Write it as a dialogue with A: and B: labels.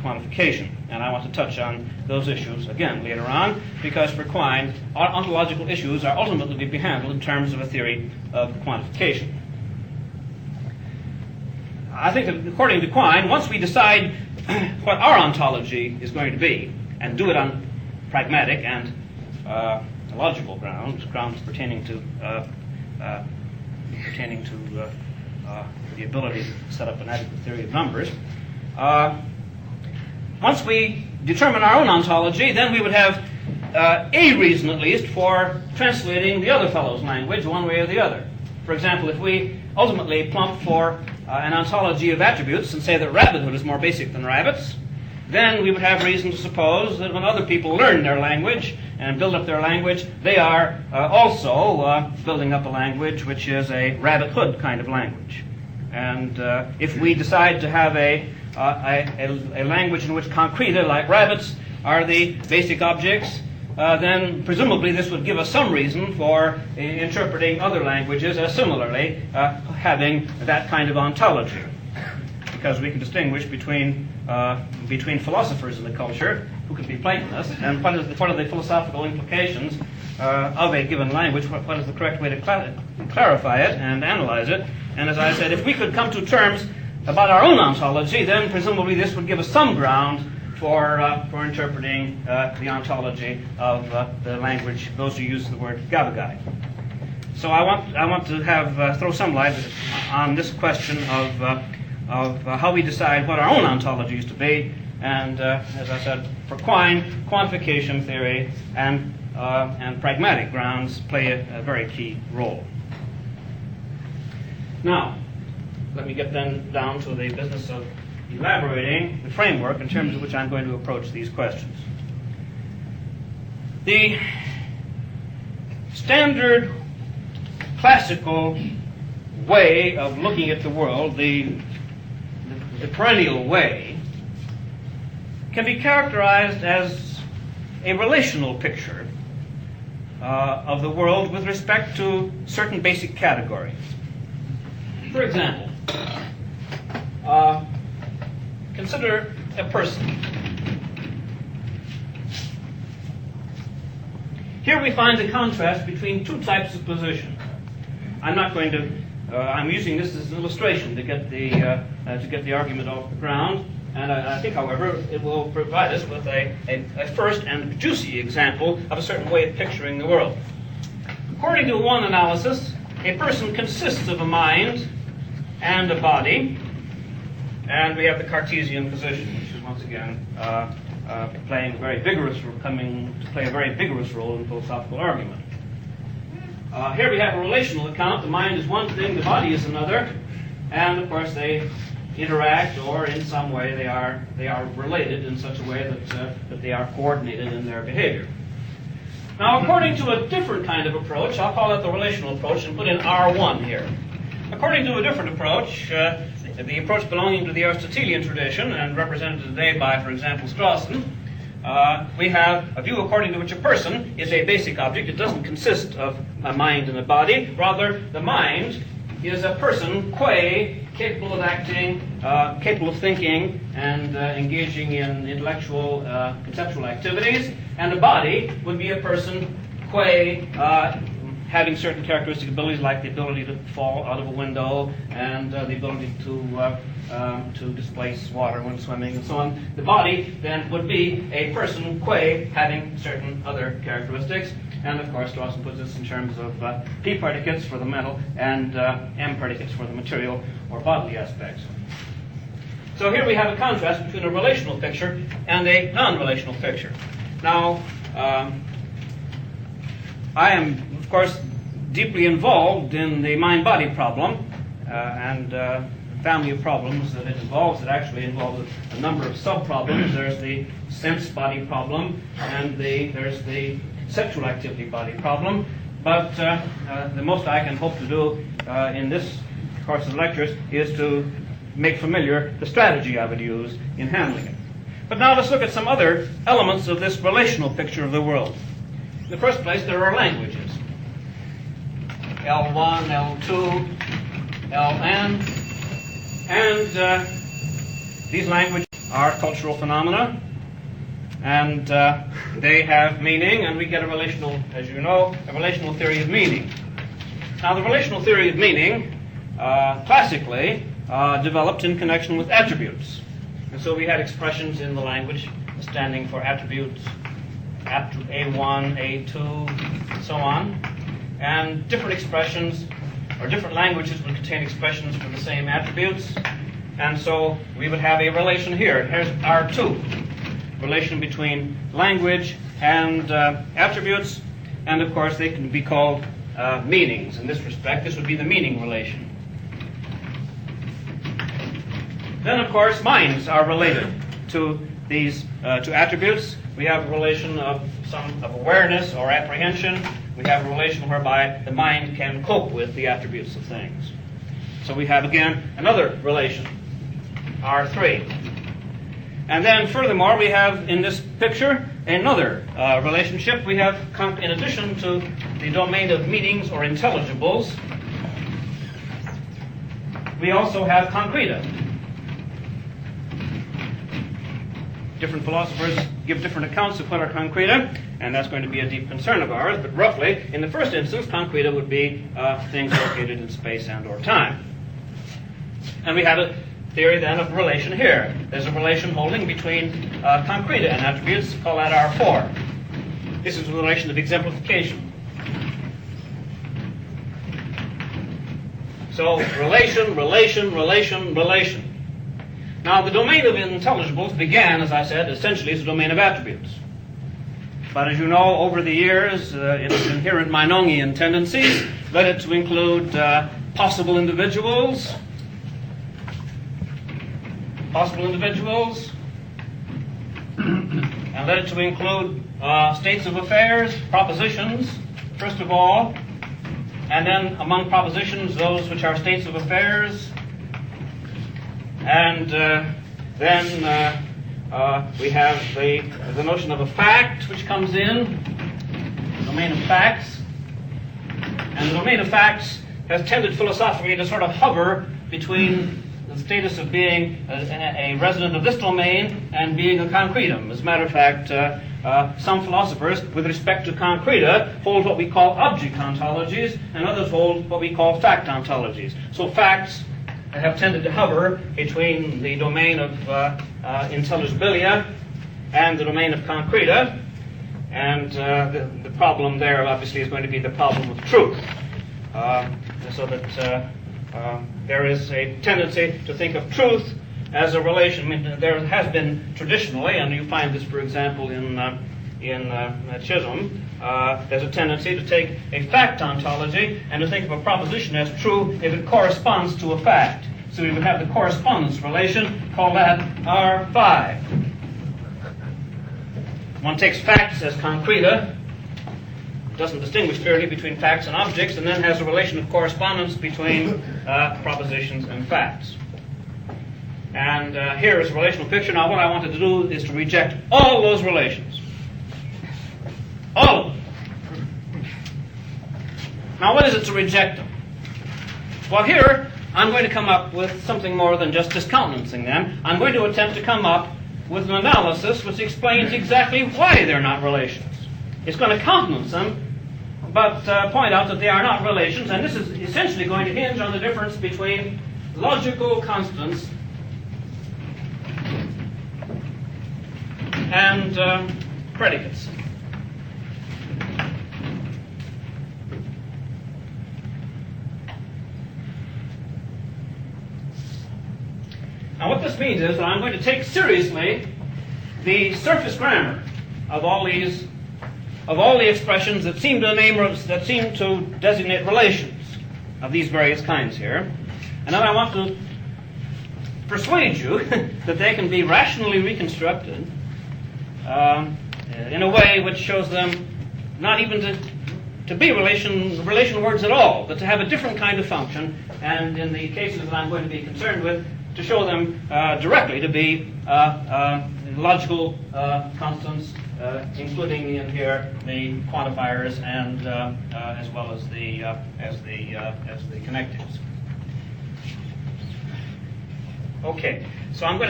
A: quantification. And I want to touch on those issues again later on, because for Quine, ontological issues are ultimately to be handled in terms of a theory of quantification. I think that according to Quine, once we decide what our ontology is going to be, and do it on pragmatic and logical grounds pertaining to the ability to set up an adequate theory of numbers. Once we determine our own ontology, then we would have a reason, at least, for translating the other fellow's language one way or the other. For example, if we ultimately plump for an ontology of attributes and say that rabbithood is more basic than rabbits, then we would have reason to suppose that when other people learn their language and build up their language, they are also building up a language which is a rabbithood kind of language. And if we decide to have a language in which concreta, like rabbits, are the basic objects, then presumably this would give us some reason for interpreting other languages as similarly having that kind of ontology. Because we can distinguish between philosophers in the culture, who could be Platonists, and what are the philosophical implications of a given language, what is the correct way to clarify it and analyze it. And as I said, if we could come to terms about our own ontology, then presumably this would give us some ground for interpreting the ontology of the language, those who use the word Gabagai. So I want to throw some light on this question of how we decide what our own ontology is to be, and as I said, for Quine, quantification theory and pragmatic grounds play a very key role. Now, let me get then down to the business of elaborating the framework in terms of which I'm going to approach these questions. The standard classical way of looking at the world, the perennial way, can be characterized as a relational picture of the world with respect to certain basic categories. For example, consider a person. Here we find the contrast between two types of position. I'm using this as an illustration to get the argument off the ground, and I think, however, it will provide us with a first and juicy example of a certain way of picturing the world. According to one analysis, a person consists of a mind and a body, and we have the Cartesian position, which is once again coming to play a very vigorous role in philosophical argument. Here we have a relational account. The mind is one thing, the body is another, and of course they interact, or in some way they are related in such a way that they are coordinated in their behavior. Now, according to a different kind of approach, I'll call it the relational approach and put in R1 here. According to a different approach, the approach belonging to the Aristotelian tradition and represented today by, for example, Strawson, we have a view according to which a person is a basic object. It doesn't consist of a mind and a body. Rather, the mind is a person, capable of acting, capable of thinking, and engaging in intellectual, conceptual activities. And the body would be a person, having certain characteristic abilities like the ability to fall out of a window and the ability to displace water when swimming and so on. The body then would be a person, having certain other characteristics. And of course, Strawson puts this in terms of P predicates for the mental and M predicates for the material or bodily aspects. So here we have a contrast between a relational picture and a non-relational picture. Now, I am, of course, deeply involved in the mind-body problem and the family of problems that it involves. It actually involves a number of sub-problems. There's the sense-body problem, and there's the sexual activity body problem. But the most I can hope to do in this course of lectures is to make familiar the strategy I would use in handling it. But now let's look at some other elements of this relational picture of the world. In the first place, there are languages. L1, L2, Ln, and these languages are cultural phenomena, and they have meaning, and we get a relational, as you know, a relational theory of meaning. Now, the relational theory of meaning classically developed in connection with attributes. And so we had expressions in the language standing for attributes, A1, A2, so on. And different expressions, or different languages would contain expressions for the same attributes. And so we would have a relation here. Here's R2, relation between language and attributes. And of course, they can be called meanings. In this respect, this would be the meaning relation. Then, of course, minds are related to these to attributes. We have a relation of awareness or apprehension. We have a relation whereby the mind can cope with the attributes of things. So we have, again, another relation, R3. And then, furthermore, we have in this picture another relationship. We have, in addition to the domain of meanings or intelligibles, we also have concreta. Different philosophers give different accounts of what are concreta, and that's going to be a deep concern of ours. But roughly, in the first instance, concreta would be things located in space and or time. And we have a theory then of relation here. There's a relation holding between concreta and attributes. Call that R4. This is a relation of exemplification. So relation, relation, relation, relation. Now, the domain of intelligibles began, as I said, essentially as a domain of attributes. But as you know, over the years, its inherent Meinongian tendencies led it to include possible individuals, and led it to include states of affairs, propositions, first of all, and then among propositions, those which are states of affairs. And then we have the notion of a fact, which comes in, the domain of facts. And the domain of facts has tended philosophically to sort of hover between the status of being a resident of this domain and being a concretum. As a matter of fact, some philosophers, with respect to concreta, hold what we call object ontologies, and others hold what we call fact ontologies. So facts have tended to hover between the domain of intelligibilia and the domain of concreta, and the problem there obviously is going to be the problem of truth. So that there is a tendency to think of truth as a relation. I mean, there has been traditionally, and you find this, for example, in Chisholm, there's a tendency to take a fact ontology and to think of a proposition as true if it corresponds to a fact. So we would have the correspondence relation, call that R5. One takes facts as concreta, doesn't distinguish clearly between facts and objects, and then has a relation of correspondence between propositions and facts. And here is a relational picture. Now what I wanted to do is to reject all those relations. All of them. Now what is it to reject them? Well, here I'm going to come up with something more than just discountenancing them. I'm going to attempt to come up with an analysis which explains exactly why they're not relations. It's going to countenance them, but point out that they are not relations, and this is essentially going to hinge on the difference between logical constants and predicates. Now what this means is that I'm going to take seriously the surface grammar of all the expressions that seem to designate relations of these various kinds here. And then I want to persuade you that they can be rationally reconstructed in a way which shows them not even to be relation words at all, but to have a different kind of function, and in the cases that I'm going to be concerned with, to show them directly to be logical constants, including in here the quantifiers and as well as the connectives. Okay, so I'm going to start